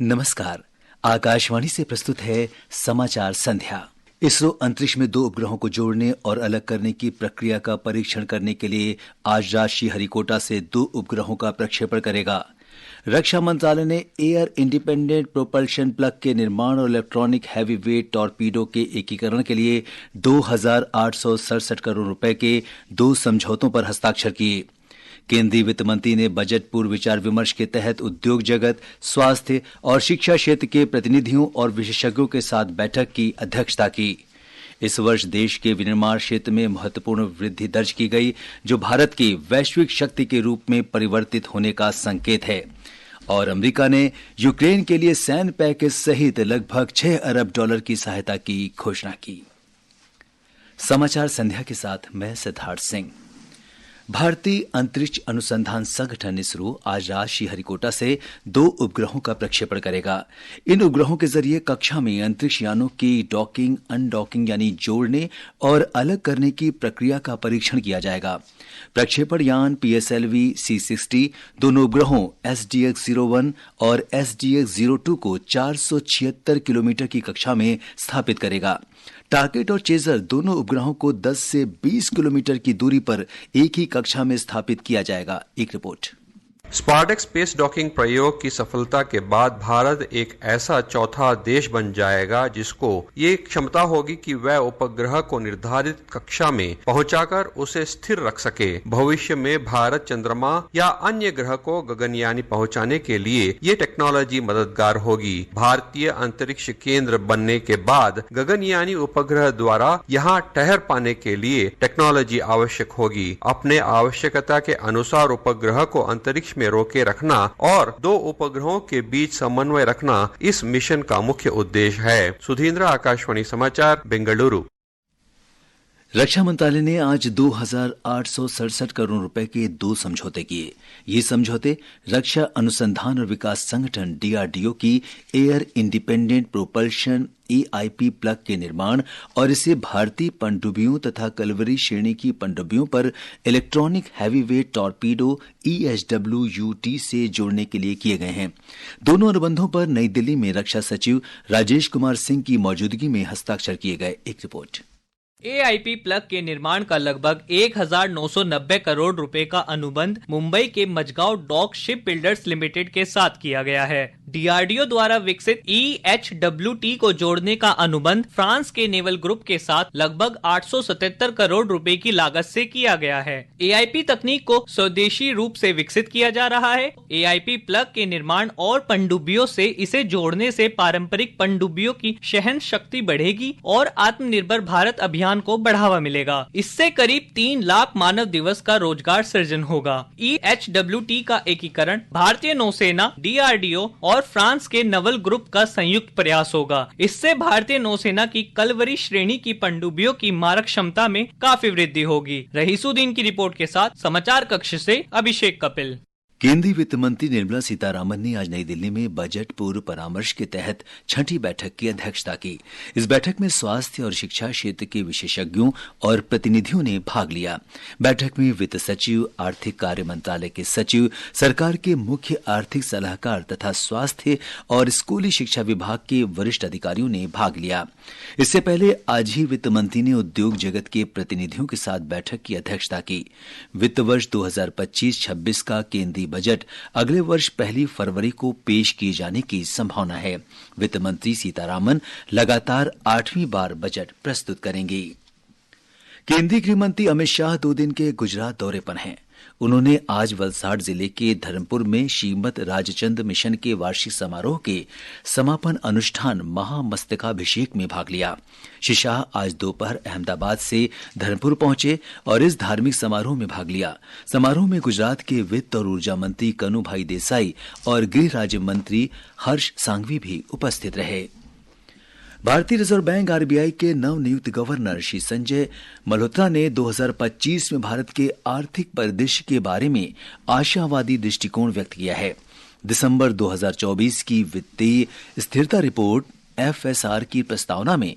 नमस्कार। आकाशवाणी से प्रस्तुत है समाचार संध्या। इसरो अंतरिक्ष में 2 उपग्रहों को जोड़ने और अलग करने की प्रक्रिया का परीक्षण करने के लिए आज रात श्रीहरिकोटा से 2 उपग्रहों का प्रक्षेपण करेगा। रक्षा मंत्रालय ने एयर इंडिपेंडेंट प्रोपल्शन प्लग के निर्माण और इलेक्ट्रॉनिक हैवी वेट टॉर्पीडो के एकीकरण के लिए 2,867 करोड़ रुपए के 2 समझौतों पर हस्ताक्षर किए। केंद्रीय वित्त मंत्री ने बजट पूर्व विचार विमर्श के तहत उद्योग जगत, स्वास्थ्य और शिक्षा क्षेत्र के प्रतिनिधियों और विशेषज्ञों के साथ बैठक की अध्यक्षता की। इस वर्ष देश के विनिर्माण क्षेत्र में महत्वपूर्ण वृद्धि दर्ज की गई, जो भारत की वैश्विक शक्ति के रूप में परिवर्तित होने का संकेत है। और अमेरिका ने यूक्रेन के लिए सैन्य पैकेज सहित लगभग $6 अरब की सहायता की घोषणा की। समाचार संध्या के साथ मैं सिद्धार्थ सिंह। भारतीय अंतरिक्ष अनुसंधान संगठन इसरो आज रात श्रीहरिकोटा से 2 उपग्रहों का प्रक्षेपण करेगा। इन उपग्रहों के जरिए कक्षा में अंतरिक्ष यानों की डॉकिंग, अनडॉकिंग यानी जोड़ने और अलग करने की प्रक्रिया का परीक्षण किया जाएगा। प्रक्षेपण यान PSLV C60 दोनों उपग्रहों SDX-01 और SDX-02 को 476 किलोमीटर की कक्षा में स्थापित करेगा। टारगेट और चेजर दोनों उपग्रहों को 10 से 20 किलोमीटर की दूरी पर एक ही कक्षा में स्थापित किया जाएगा। एक रिपोर्ट। स्पार्टेक स्पेस डॉकिंग प्रयोग की सफलता के बाद भारत एक ऐसा चौथा देश बन जाएगा जिसको ये क्षमता होगी कि वह उपग्रह को निर्धारित कक्षा में पहुंचाकर उसे स्थिर रख सके। भविष्य में भारत चंद्रमा या अन्य ग्रह को गगनयानी पहुंचाने के लिए ये टेक्नोलॉजी मददगार होगी। भारतीय अंतरिक्ष केंद्र बनने के बाद गगनयानी उपग्रह द्वारा यहाँ ठहर पाने के लिए टेक्नोलॉजी आवश्यक होगी। अपने आवश्यकता के अनुसार उपग्रह को अंतरिक्ष में रोके रखना और 2 उपग्रहों के बीच समन्वय रखना इस मिशन का मुख्य उद्देश्य है। सुधींद्र, आकाशवाणी समाचार, बेंगलुरु। रक्षा मंत्रालय ने आज 2,867 करोड़ रुपए के 2 समझौते किए। ये समझौते रक्षा अनुसंधान और विकास संगठन DRDO की air independent propulsion EIP plug के निर्माण और इसे भारतीय पनडुब्बियों तथा कलवरी श्रेणी की पनडुब्बियों पर electronic heavy weight torpedo EHWUT से जोड़ने के लिए किए गए हैं। दोनों अनुबंधों पर नई दिल्ली में रक्षा सचिव राजेश कुमार सिंह की मौजूदगी में हस्ताक्षर किए गए। एक रिपोर्ट। AIP प्लग के निर्माण का लगभग 1,990 करोड़ रुपए का अनुबंध मुंबई के Mazagon dock shipbuilders limited के साथ किया गया है। DRDO द्वारा विकसित EHWT को जोड़ने का अनुबंध फ्रांस के नेवल ग्रुप के साथ लगभग 877 करोड़ रुपए की लागत से किया गया है। AIP तकनीक को स्वदेशी रूप से विकसित किया जा रहा है। AIP प्लग के निर्माण और पनडुब्बियों से इसे जोड़ने से पारंपरिक पनडुब्बियों की सहन शक्ति बढ़ेगी और आत्मनिर्भर भारत अभियान को बढ़ावा मिलेगा। इससे करीब 3 लाख मानव दिवस का रोजगार सृजन होगा। EHWT का एकीकरण भारतीय नौसेना, DRDO और फ्रांस के नवल ग्रुप का संयुक्त प्रयास होगा। इससे भारतीय नौसेना की कलवरी श्रेणी की पनडुब्बियों की मारक क्षमता में काफी वृद्धि होगी। रहीसुद्दीन की रिपोर्ट के साथ समाचार कक्ष से अभिषेक कपिल। केंद्रीय वित्त मंत्री निर्मला सीतारामन ने आज नई दिल्ली में बजट पूर्व परामर्श के तहत 6ठी बैठक की अध्यक्षता की। इस बैठक में स्वास्थ्य और शिक्षा क्षेत्र के विशेषज्ञों और प्रतिनिधियों ने भाग लिया। बैठक में वित्त सचिव, आर्थिक कार्य मंत्रालय के सचिव, सरकार के मुख्य आर्थिक सलाहकार तथा स्वास्थ्य और स्कूली शिक्षा विभाग के वरिष्ठ अधिकारियों ने भाग लिया। इससे पहले आज ही वित्त मंत्री ने उद्योग जगत के प्रतिनिधियों के साथ बैठक की अध्यक्षता की। वित्त वर्ष 2025-26 का केंद्रीय बजट अगले वर्ष 1 फरवरी को पेश किए जाने की संभावना है। वित्त मंत्री सीतारामन लगातार 8वीं बार बजट प्रस्तुत करेंगी। केंद्रीय गृह मंत्री अमित शाह 2 दिन के गुजरात दौरे पर हैं। उन्होंने आज वलसाड जिले के धर्मपुर में श्रीमद राजचंद्र मिशन के वार्षिक समारोह के समापन अनुष्ठान महामस्तकाभिषेक में भाग लिया। श्री शाह आज दोपहर अहमदाबाद से धर्मपुर पहुंचे और इस धार्मिक समारोह में भाग लिया। समारोह में गुजरात के वित्त और ऊर्जा मंत्री कनुभाई देसाई और गृह राज्य मंत्री हर्ष सांघवी भी उपस्थित रहे। भारतीय रिजर्व बैंक RBI के नवनियुक्त गवर्नर श्री संजय मल्होत्रा ने 2025 में भारत के आर्थिक परिदृश्य के बारे में आशावादी दृष्टिकोण व्यक्त किया है। दिसंबर 2024 की वित्तीय स्थिरता रिपोर्ट FSR की प्रस्तावना में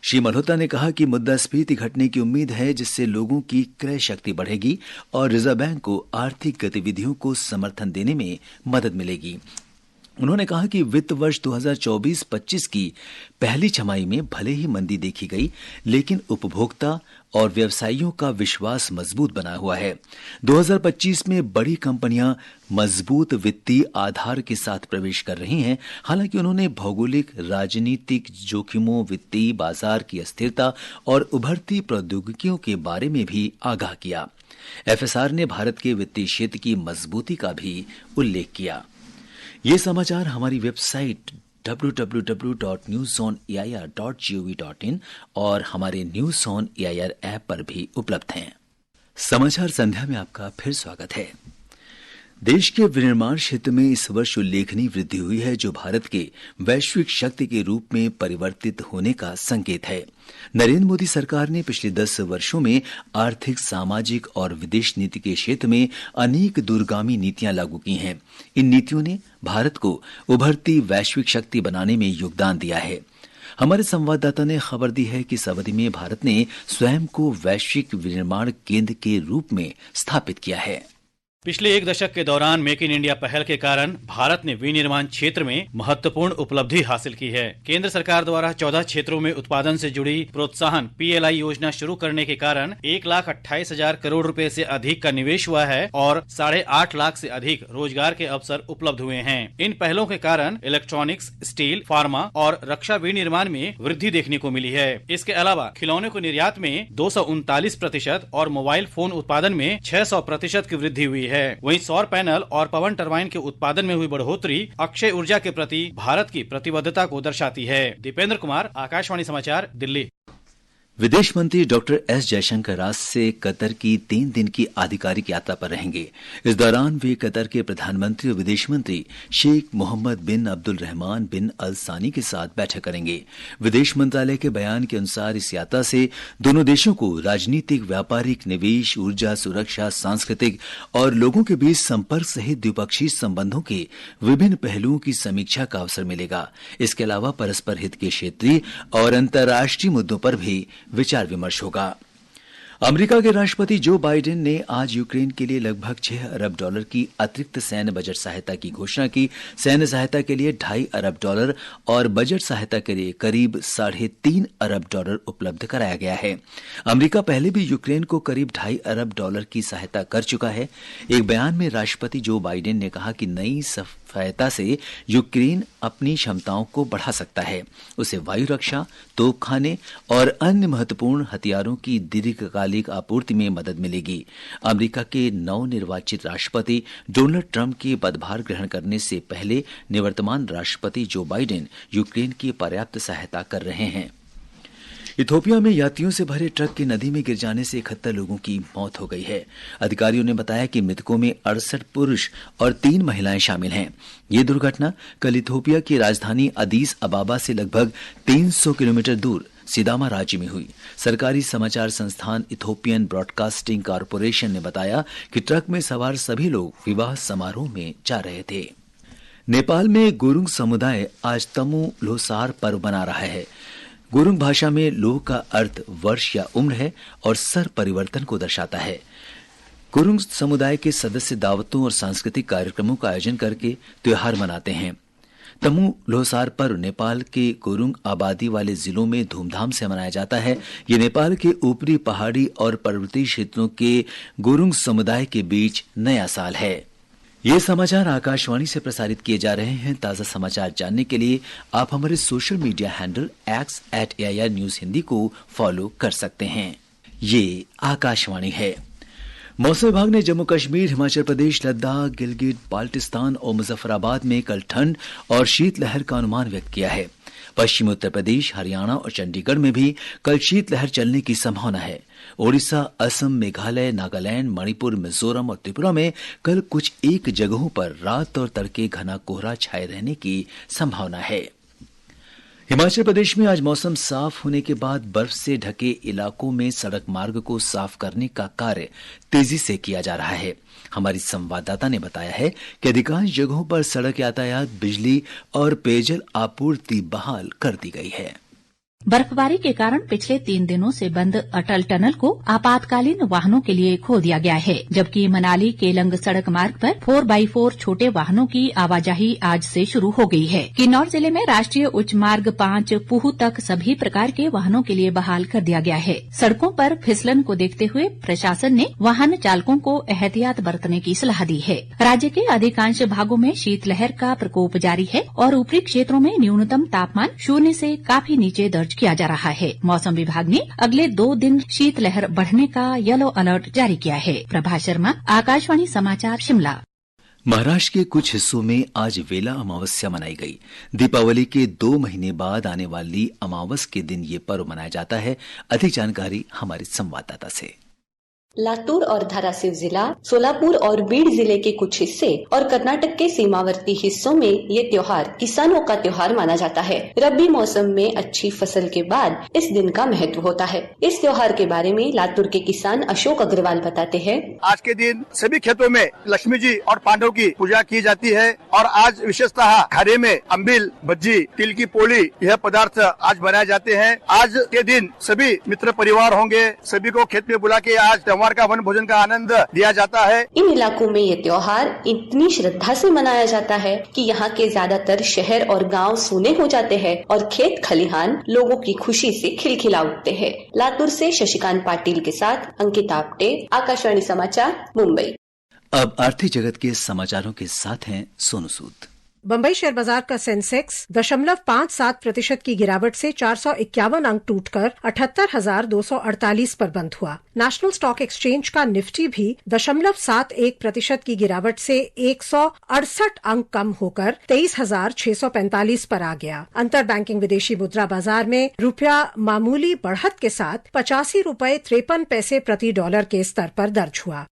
श्री मल्होत्रा ने कहा कि मुद्रास्फीति घटने की उम्मीद है, जिससे लोगों की क्रय शक्ति बढ़ेगी और रिजर्व बैंक को आर्थिक गतिविधियों को समर्थन देने में मदद मिलेगी। उन्होंने कहा कि वित्त वर्ष 2024-25 की पहली छमाही में भले ही मंदी देखी गई, लेकिन उपभोक्ता और व्यवसायियों का विश्वास मजबूत बना हुआ है। 2025 में बड़ी कंपनियां मजबूत वित्तीय आधार के साथ प्रवेश कर रही हैं। हालांकि उन्होंने भौगोलिक, राजनीतिक जोखिमों, वित्तीय बाजार की अस्थिरता और उभरती प्रौद्योगिकियों के बारे में भी आगाह किया। एफएसआर ने भारत के वित्तीय क्षेत्र की मजबूती का भी उल्लेख किया। ये समाचार हमारी वेबसाइट www.newsonair.gov.in और हमारे न्यूज ऑन एआईआर ऐप पर भी उपलब्ध हैं। समाचार संध्या में आपका फिर स्वागत है। देश के विनिर्माण क्षेत्र में इस वर्ष उल्लेखनीय वृद्धि हुई है, जो भारत के वैश्विक शक्ति के रूप में परिवर्तित होने का संकेत है। नरेंद्र मोदी सरकार ने पिछले 10 वर्षों में आर्थिक, सामाजिक और विदेश नीति के क्षेत्र में अनेक दूरगामी नीतियां लागू की हैं। इन नीतियों ने भारत को उभरती वैश्विक शक्ति बनाने में योगदान दिया है। हमारे संवाददाता ने खबर दी है कि इस अवधि में भारत ने स्वयं को वैश्विक विनिर्माण केंद्र के रूप में स्थापित किया है। पिछले एक दशक के दौरान मेक इन इंडिया पहल के कारण भारत ने विनिर्माण क्षेत्र में महत्वपूर्ण उपलब्धि हासिल की है। केंद्र सरकार द्वारा 14 क्षेत्रों में उत्पादन से जुड़ी प्रोत्साहन PLI योजना शुरू करने के कारण 1,28,000 करोड़ रुपए से अधिक का निवेश हुआ है और 8.5 लाख से अधिक रोजगार के अवसर उपलब्ध हुए हैं। इन पहलों के कारण इलेक्ट्रॉनिक्स, स्टील, फार्मा और रक्षा विनिर्माण में वृद्धि देखने को मिली है। इसके अलावा खिलौनों के निर्यात में 239% और मोबाइल फोन उत्पादन में 600% की वृद्धि हुई है। वहीं सौर पैनल और पवन टरबाइन के उत्पादन में हुई बढ़ोतरी अक्षय ऊर्जा के प्रति भारत की प्रतिबद्धता को दर्शाती है। दीपेंद्र कुमार, आकाशवाणी समाचार, दिल्ली। विदेश मंत्री डॉक्टर एस जयशंकर आज से कतर की 3 दिन की आधिकारिक यात्रा पर रहेंगे। इस दौरान वे कतर के प्रधानमंत्री और विदेश मंत्री शेख मोहम्मद बिन अब्दुल रहमान बिन अल सानी के साथ बैठक करेंगे। विदेश मंत्रालय के बयान के अनुसार इस यात्रा से दोनों देशों को राजनीतिक, व्यापारिक, निवेश, ऊर्जा, सुरक्षा, सांस्कृतिक और लोगों के बीच संपर्क सहित द्विपक्षीय संबंधों के विभिन्न पहलुओं की समीक्षा का अवसर मिलेगा। इसके अलावा परस्पर हित के क्षेत्रीय और अंतर्राष्ट्रीय मुद्दों पर भी विचार विमर्श होगा। अमेरिका के राष्ट्रपति जो बाइडेन ने आज यूक्रेन के लिए लगभग $6 अरब की अतिरिक्त सैन्य बजट सहायता की घोषणा की। सैन्य सहायता के लिए $2.5 अरब और बजट सहायता के लिए करीब $3.5 अरब उपलब्ध कराया गया है। अमेरिका पहले भी यूक्रेन को करीब $2.5 अरब की सहायता कर चुका है। एक बयान में राष्ट्रपति जो बाइडेन ने कहा कि नई सहायता से यूक्रेन अपनी क्षमताओं को बढ़ा सकता है। उसे वायु रक्षा, तोपखाने और अन्य महत्वपूर्ण हथियारों की दीर्घकालिक आपूर्ति में मदद मिलेगी। अमेरिका के नवनिर्वाचित राष्ट्रपति डोनाल्ड ट्रंप के पदभार ग्रहण करने से पहले निवर्तमान राष्ट्रपति जो बाइडेन यूक्रेन की पर्याप्त सहायता कर रहे हैं। इथोपिया में यात्रियों से भरे ट्रक के नदी में गिर जाने से 71 लोगों की मौत हो गई है। अधिकारियों ने बताया कि मृतकों में 68 पुरुष और 3 महिलाएं शामिल हैं। ये दुर्घटना कल इथोपिया की राजधानी अदीस अबाबा से लगभग 300 किलोमीटर दूर सिदामा राज्य में हुई। सरकारी समाचार संस्थान इथोपियन ब्रॉडकास्टिंग कॉरपोरेशन ने बताया कि ट्रक में सवार सभी लोग विवाह समारोह में जा रहे थे। नेपाल में गुरुंग समुदाय आज तमु ल्होसार पर्व मना रहा है। गुरुंग भाषा में लोह का अर्थ वर्ष या उम्र है और सर परिवर्तन को दर्शाता है। गुरुंग समुदाय के सदस्य दावतों और सांस्कृतिक कार्यक्रमों का आयोजन करके त्योहार मनाते हैं। तमु ल्होसार पर्व नेपाल के गुरुंग आबादी वाले जिलों में धूमधाम से मनाया जाता है। ये नेपाल के ऊपरी पहाड़ी और पर्वतीय क्षेत्रों के गुरुंग समुदाय के बीच नया साल है। ये समाचार आकाशवाणी से प्रसारित किए जा रहे हैं। ताजा समाचार जानने के लिए आप हमारे social media handle @AIR news Hindi को फॉलो कर सकते हैं। ये आकाशवाणी है। मौसम विभाग ने जम्मू कश्मीर, हिमाचल प्रदेश, लद्दाख, गिलगित, बाल्टिस्तान और मुजफ्फराबाद में कल ठंड और शीतलहर का अनुमान व्यक्त किया है। पश्चिमी उत्तर प्रदेश, हरियाणा और चंडीगढ़ में भी कल शीतलहर चलने की संभावना है। ओडिशा, असम, मेघालय, नागालैंड, मणिपुर, मिजोरम और त्रिपुरा में कल कुछ एक जगहों पर रात और तड़के घना कोहरा छाए रहने की संभावना है। हिमाचल प्रदेश में आज मौसम साफ होने के बाद बर्फ से ढके इलाकों में सड़क मार्ग को साफ करने का कार्य तेजी से किया जा रहा है। हमारी संवाददाता ने बताया है कि अधिकांश जगहों पर सड़क यातायात, बिजली और पेयजल आपूर्ति बहाल कर दी गई है। बर्फबारी के कारण पिछले 3 दिनों से बंद अटल टनल को आपातकालीन वाहनों के लिए खोल दिया गया है, जबकि मनाली केलंग सड़क मार्ग पर 4x4 छोटे वाहनों की आवाजाही आज से शुरू हो गई है। किन्नौर जिले में राष्ट्रीय उच्च मार्ग 5 पूह तक सभी प्रकार के वाहनों के लिए बहाल कर दिया गया है। सड़कों पर फिसलन को देखते हुए प्रशासन ने वाहन चालकों को एहतियात बरतने की सलाह दी है। राज्य के अधिकांश भागों में शीतलहर का प्रकोप जारी है और ऊपरी क्षेत्रों में न्यूनतम तापमान 0 से काफी नीचे दर्ज किया जा रहा है। मौसम विभाग ने अगले 2 दिन शीतलहर बढ़ने का येलो अलर्ट जारी किया है। प्रभा शर्मा, आकाशवाणी समाचार, शिमला। महाराष्ट्र के कुछ हिस्सों में आज वेला अमावस्या मनाई गई। दीपावली के 2 महीने बाद आने वाली अमावस के दिन ये पर्व मनाया जाता है। अधिक जानकारी हमारे संवाददाता से। लातूर और धाराशिव जिला, सोलापुर और बीड जिले के कुछ हिस्से और कर्नाटक के सीमावर्ती हिस्सों में ये त्योहार किसानों का त्योहार माना जाता है। रबी मौसम में अच्छी फसल के बाद इस दिन का महत्व होता है। इस त्योहार के बारे में लातूर के किसान अशोक अग्रवाल बताते हैं। आज के दिन सभी खेतों में लक्ष्मी जी और पांडव की पूजा की जाती है और आज विशेषतः खाने में अम्बिल, भज्जी, तिल की पोली यह पदार्थ आज बनाए जाते हैं। आज के दिन सभी मित्र परिवार होंगे, सभी को खेत में बुला के आज त्योहार का वन भोजन का आनंद दिया जाता है। इन इलाकों में ये त्योहार इतनी श्रद्धा से मनाया जाता है कि यहाँ के ज्यादातर शहर और गांव सूने हो जाते हैं और खेत खलिहान लोगों की खुशी से खिलखिला उठते हैं। लातूर से शशिकांत पाटिल के साथ अंकिता आप्टे, आकाशवाणी समाचार, मुंबई। अब आर्थिक जगत के समाचारों के साथ हैं सोनू सूद। बम्बई शेयर बाजार का सेंसेक्स 0.57% की गिरावट से 451 अंक टूटकर 78,248 पर बंद हुआ। नेशनल स्टॉक एक्सचेंज का निफ्टी भी 0.71% की गिरावट से 168 अंक कम होकर 23,645 पर आ गया। अंतर बैंकिंग विदेशी मुद्रा बाजार में रुपया मामूली बढ़त के साथ 85 रुपये 53 पैसे प्रति डॉलर के स्तर पर दर्ज हुआ।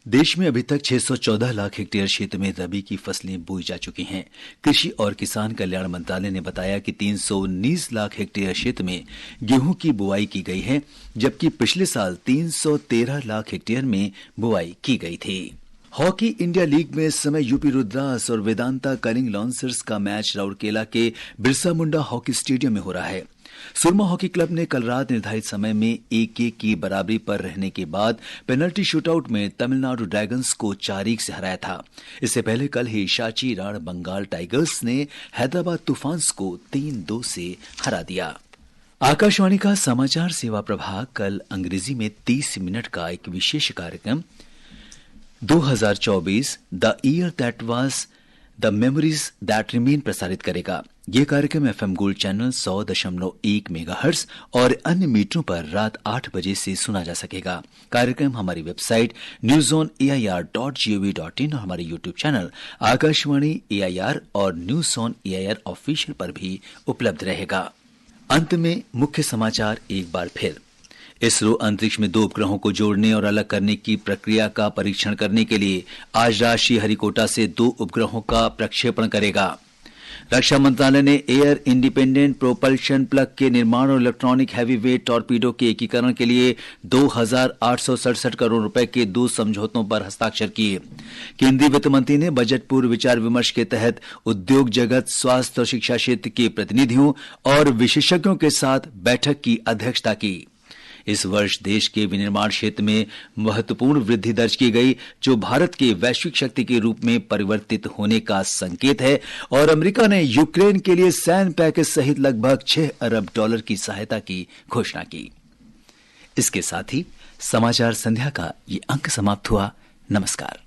देश में अभी तक 614 लाख हेक्टेयर क्षेत्र में रबी की फसलें बोई जा चुकी हैं। कृषि और किसान कल्याण मंत्रालय ने बताया कि 319 लाख हेक्टेयर क्षेत्र में गेहूं की बुआई की गई है, जबकि पिछले साल 313 लाख हेक्टेयर में बुआई की गई थी। हॉकी इंडिया लीग में इस समय यूपी रुद्रास और वेदांता कलिंग लॉन्सर्स का मैच राउरकेला के बिरसा मुंडा हॉकी स्टेडियम में हो रहा है। सुरमा हॉकी क्लब ने कल रात निर्धारित समय में 1-1 की बराबरी पर रहने के बाद पेनल्टी शूटआउट में तमिलनाडु ड्रैगन्स को 4-1 से हराया था। इससे पहले कल ही शाची राण बंगाल टाइगर्स ने हैदराबाद तूफान्स को 3-2 से हरा दिया। आकाशवाणी का समाचार सेवा प्रभाग कल अंग्रेजी में 30 मिनट का एक विशेष कार्यक्रम 2024 the year that was the memories that remain प्रसारित करेगा। ये कार्यक्रम एफएम गोल्ड चैनल 100.1 मेगाहर्ट्ज और अन्य मीटरों पर रात 8 बजे से सुना जा सकेगा। कार्यक्रम हमारी वेबसाइट newsonair.gov.in और हमारे यूट्यूब चैनल आकाशवाणी AIR और न्यूज ऑन AIR ऑफिशियल पर भी उपलब्ध रहेगा। अंत में मुख्य समाचार एक बार फिर। इसरो अंतरिक्ष में 2 उपग्रहों को जोड़ने और अलग करने की प्रक्रिया का परीक्षण करने के लिए आज राष्ट्रीय हरिकोटा से 2 उपग्रहों का प्रक्षेपण करेगा। रक्षा मंत्रालय ने एयर इंडिपेंडेंट प्रोपल्शन प्लग के निर्माण और इलेक्ट्रॉनिक हैवीवेट टॉर्पीडो के एकीकरण के लिए 2,867 करोड़ रुपए के 2 समझौतों पर हस्ताक्षर किए। केंद्रीय वित्त मंत्री ने बजट पूर्व विचार विमर्श के तहत उद्योग जगत, स्वास्थ्य और शिक्षा क्षेत्र के प्रतिनिधियों और विशेषज्ञों के साथ बैठक की अध्यक्षता की। इस वर्ष देश के विनिर्माण क्षेत्र में महत्वपूर्ण वृद्धि दर्ज की गई, जो भारत के वैश्विक शक्ति के रूप में परिवर्तित होने का संकेत है। और अमेरिका ने यूक्रेन के लिए सैन्य पैकेज सहित लगभग $6 अरब की सहायता की घोषणा की। इसके साथ ही समाचार संध्या का ये अंक समाप्त हुआ। नमस्कार।